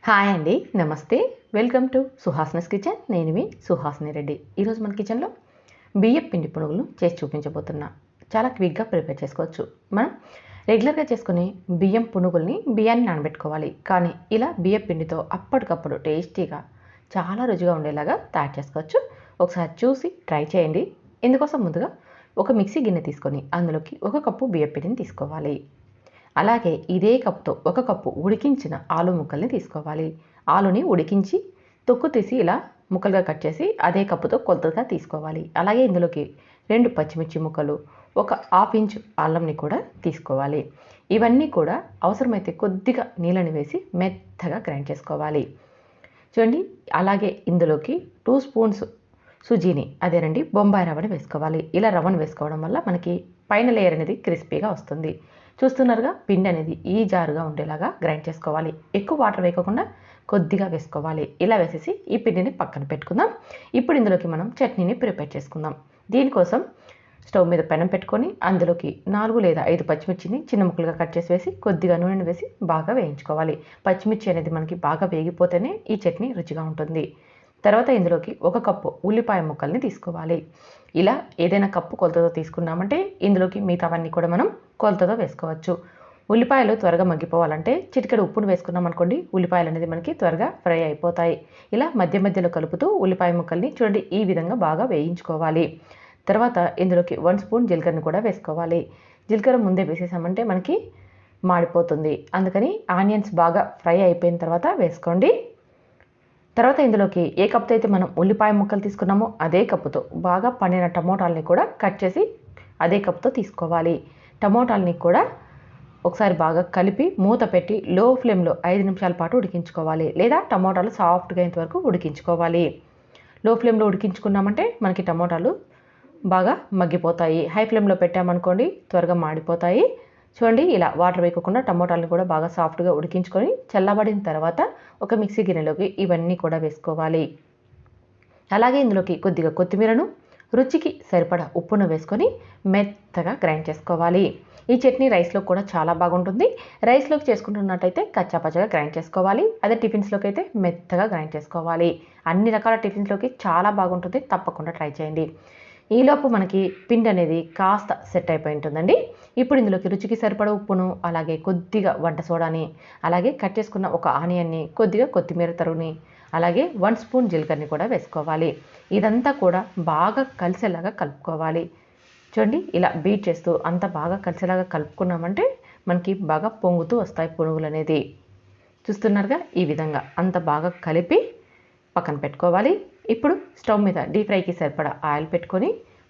Hi అండి, నమస్తే. Welcome to Suhasini's kitchen. నేను మీ సుహాస్ని రెడ్డి. ఈరోజు మన కిచెన్లో బియ్యం పిండి పునుగులు చేసి చూపించబోతున్నా. చాలా క్విక్గా ప్రిపేర్ చేసుకోవచ్చు. మనం రెగ్యులర్గా చేసుకునే బియ్యం పునుగుల్ని బియ్యాన్ని నానబెట్టుకోవాలి. కానీ ఇలా బియ్యం పిండితో అప్పటికప్పుడు టేస్టీగా చాలా రుచిగా ఉండేలాగా తయారు చేసుకోవచ్చు. ఒకసారి చూసి ట్రై చేయండి. ఇందుకోసం ముందుగా ఒక మిక్సీ గిన్నె తీసుకొని అందులోకి 1 కప్పు బియ్యం పిండిని తీసుకోవాలి. అలాగే ఇదే కప్తో 1 కప్పు ఉడికించిన ఆలు ముక్కల్ని తీసుకోవాలి. ఆలుని ఉడికించి తొక్కు తీసి ఇలా ముక్కలుగా కట్ చేసి అదే కప్పుతో కొలతగా తీసుకోవాలి. అలాగే ఇందులోకి 2 పచ్చిమిర్చి ముక్కలు, 1/2 ఇంచు అల్లంని కూడా తీసుకోవాలి. ఇవన్నీ కూడా అవసరమైతే కొద్దిగా నీళ్ళని వేసి మెత్తగా గ్రైండ్ చేసుకోవాలి. చూడండి, అలాగే ఇందులోకి 2 స్పూన్స్ సుజీని, అదేనండి బొంబాయి రవ్వని వేసుకోవాలి. ఇలా రవ్వను వేసుకోవడం వల్ల మనకి పైన లేయర్ అనేది క్రిస్పీగా వస్తుంది. చూస్తున్నారుగా, పిండి అనేది ఈ జారుగా ఉండేలాగా గ్రైండ్ చేసుకోవాలి. ఎక్కువ వాటర్ వేయకుండా కొద్దిగా వేసుకోవాలి. ఇలా వేసేసి ఈ పిండిని పక్కన పెట్టుకుందాం. ఇప్పుడు ఇందులోకి మనం చట్నీని ప్రిపేర్ చేసుకుందాం. దీనికోసం స్టవ్ మీద పెనం పెట్టుకొని అందులోకి 4 లేదా 5 పచ్చిమిర్చిని చిన్న ముక్కలుగా కట్ చేసి వేసి కొద్దిగా నూనెను వేసి బాగా వేయించుకోవాలి. పచ్చిమిర్చి అనేది మనకి బాగా వేగిపోతేనే ఈ చట్నీ రుచిగా ఉంటుంది. తర్వాత ఇందులోకి 1 కప్పు ఉల్లిపాయ ముక్కల్ని తీసుకోవాలి. ఇలా ఏదైనా కప్పు కొలతతో తీసుకున్నామంటే ఇందులోకి మిగతావన్నీ కూడా మనం కొలతతో వేసుకోవచ్చు. ఉల్లిపాయలు త్వరగా మగ్గిపోవాలంటే చిటికెడు ఉప్పును వేసుకున్నాం అనుకోండి, ఉల్లిపాయలు అనేది మనకి త్వరగా ఫ్రై అయిపోతాయి. ఇలా మధ్య మధ్యలో కలుపుతూ ఉల్లిపాయ ముక్కల్ని చూడండి ఈ విధంగా బాగా వేయించుకోవాలి. తర్వాత ఇందులోకి 1 స్పూన్ జీలకర్రను కూడా వేసుకోవాలి. జీలకర్ర ముందే వేసేసామంటే మనకి మాడిపోతుంది. అందుకని ఆనియన్స్ బాగా ఫ్రై అయిపోయిన తర్వాత వేసుకోండి. తర్వాత ఇందులోకి ఏ కప్తో అయితే మనం ఉల్లిపాయ ముక్కలు తీసుకున్నామో అదే కప్పుతో బాగా పండిన టమోటాలని కూడా కట్ చేసి అదే కప్తో తీసుకోవాలి. టమోటాలని కూడా ఒకసారి బాగా కలిపి మూత పెట్టి లో ఫ్లేమ్లో 5 నిమిషాల పాటు ఉడికించుకోవాలి. లేదా టమోటాలు సాఫ్ట్గా అయ్యేంత వరకు ఉడికించుకోవాలి. లో ఫ్లేమ్లో ఉడికించుకున్నామంటే మనకి టమోటాలు బాగా మగ్గిపోతాయి. హై ఫ్లేమ్లో పెట్టామనుకోండి త్వరగా మాడిపోతాయి. చూడండి, ఇలా వాటర్ వేయకుండా టమోటాలను కూడా బాగా సాఫ్ట్గా ఉడికించుకొని చల్లబడిన తర్వాత ఒక మిక్సీ గిన్నెలోకి ఇవన్నీ కూడా వేసుకోవాలి. అలాగే ఇందులోకి కొద్దిగా కొత్తిమీరను, రుచికి సరిపడా ఉప్పును వేసుకొని మెత్తగా గ్రైండ్ చేసుకోవాలి. ఈ చట్నీ రైస్లో కూడా చాలా బాగుంటుంది. రైస్లోకి చేసుకుంటున్నట్టయితే కచ్చాపచ్చగా గ్రైండ్ చేసుకోవాలి. అదే టిఫిన్స్లోకి అయితే మెత్తగా గ్రైండ్ చేసుకోవాలి. అన్ని రకాల టిఫిన్స్లోకి చాలా బాగుంటుంది. తప్పకుండా ట్రై చేయండి. ఈలోపు మనకి పిండి అనేది కాస్త సెట్ అయిపోయి ఉంటుందండి. ఇప్పుడు ఇందులోకి రుచికి సరిపడా ఉప్పును, అలాగే కొద్దిగా వంట సోడాని, అలాగే కట్ చేసుకున్న ఒక ఆనియన్ని, కొద్దిగా కొత్తిమీర తరుగుని, అలాగే 1 స్పూన్ జీలకర్రని కూడా వేసుకోవాలి. ఇదంతా కూడా బాగా కలిసేలాగా కలుపుకోవాలి. చూడండి, ఇలా బీట్ చేస్తూ అంతా బాగా కలిసేలాగా కలుపుకున్నామంటే మనకి బాగా పొంగుతూ వస్తాయి పునుగులు అనేది. చూస్తున్నారుగా, ఈ విధంగా అంత బాగా కలిపి పక్కన పెట్టుకోవాలి. ఇప్పుడు స్టవ్ మీద డీప్ ఫ్రైకి సరిపడా ఆయిల్ పెట్టుకొని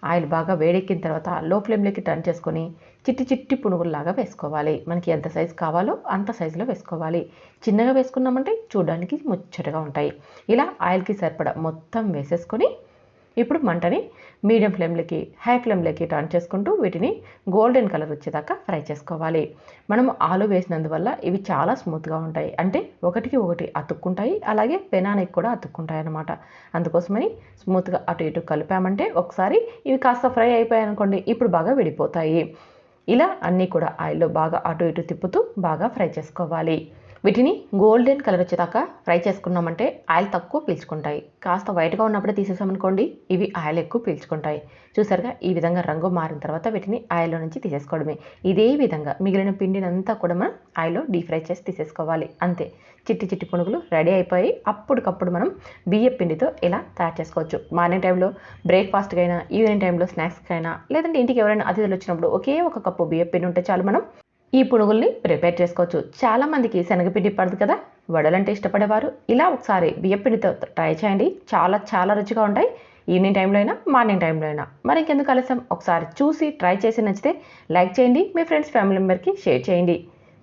ఆయిల్ బాగా వేడెక్కిన తర్వాత లో ఫ్లేమ్లోకి టర్న్ చేసుకొని చిట్టి చిట్టి పునుగుల్లాగా వేసుకోవాలి. మనకి ఎంత సైజు కావాలో అంత సైజులో వేసుకోవాలి. చిన్నగా వేసుకున్నామంటే చూడడానికి ముచ్చటగా ఉంటాయి. ఇలా ఆయిల్కి సరిపడా మొత్తం వేసేసుకొని ఇప్పుడు మంటని మీడియం ఫ్లేమ్లోకి హై ఫ్లేమ్లోకి టర్న్ చేసుకుంటూ వీటిని గోల్డెన్ కలర్ వచ్చేదాకా ఫ్రై చేసుకోవాలి. మనం ఆలు వేసినందువల్ల ఇవి చాలా స్మూత్గా ఉంటాయి. అంటే ఒకటికి ఒకటి అతుక్కుంటాయి, అలాగే పెనానికి కూడా అతుక్కుంటాయి అన్నమాట. అందుకోసమని స్మూత్గా అటు ఇటు కలిపామంటే ఒకసారి ఇవి కాస్త ఫ్రై అయిపోయాయి అనుకోండి, ఇప్పుడు బాగా విడిపోతాయి. ఇలా అన్నీ కూడా ఆయిల్లో బాగా అటు ఇటు తిప్పుతూ బాగా ఫ్రై చేసుకోవాలి. వీటిని గోల్డెన్ కలర్ వచ్చేదాకా ఫ్రై చేసుకున్నామంటే ఆయిల్ తక్కువ పీల్చుకుంటాయి. కాస్త వైట్గా ఉన్నప్పుడే తీసేసామనుకోండి, ఇవి ఆయిల్ ఎక్కువ పీల్చుకుంటాయి. చూసారుగా, ఈ విధంగా రంగు మారిన తర్వాత వీటిని ఆయిల్లో నుంచి తీసేసుకోవడమే. ఇదే విధంగా మిగిలిన పిండినంతా కూడా మనం ఆయిల్లో డీప్ ఫ్రై చేసి తీసేసుకోవాలి. అంతే, చిట్టి చిట్టి పునుగులు రెడీ అయిపోయి అప్పటికప్పుడు మనం బియ్యం పిండితో ఇలా తయారు చేసుకోవచ్చు. మార్నింగ్ టైంలో బ్రేక్ఫాస్ట్కి అయినా, ఈవినింగ్ టైంలో స్నాక్స్కి అయినా, లేదంటే ఇంటికి ఎవరైనా అతిథులు వచ్చినప్పుడు ఒకే 1 కప్పు బియ్యం పిండి ఉంటే చాలు, మనం ఈ పునుగుల్ని ప్రిపేర్ చేసుకోవచ్చు. చాలామందికి శనగపిండి పడదు కదా, వడలంటే ఇష్టపడేవారు ఇలా ఒకసారి బియ్యపిండితో ట్రై చేయండి. చాలా చాలా రుచిగా ఉంటాయి. ఈవినింగ్ టైంలో అయినా, మార్నింగ్ టైంలో అయినా. మరి ఇంకెందుకు ఆలస్యం, ఒకసారి చూసి ట్రై చేసి నచ్చితే లైక్ చేయండి. మీ ఫ్రెండ్స్, ఫ్యామిలీ మెంబర్కి షేర్ చేయండి.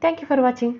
Thank you for watching.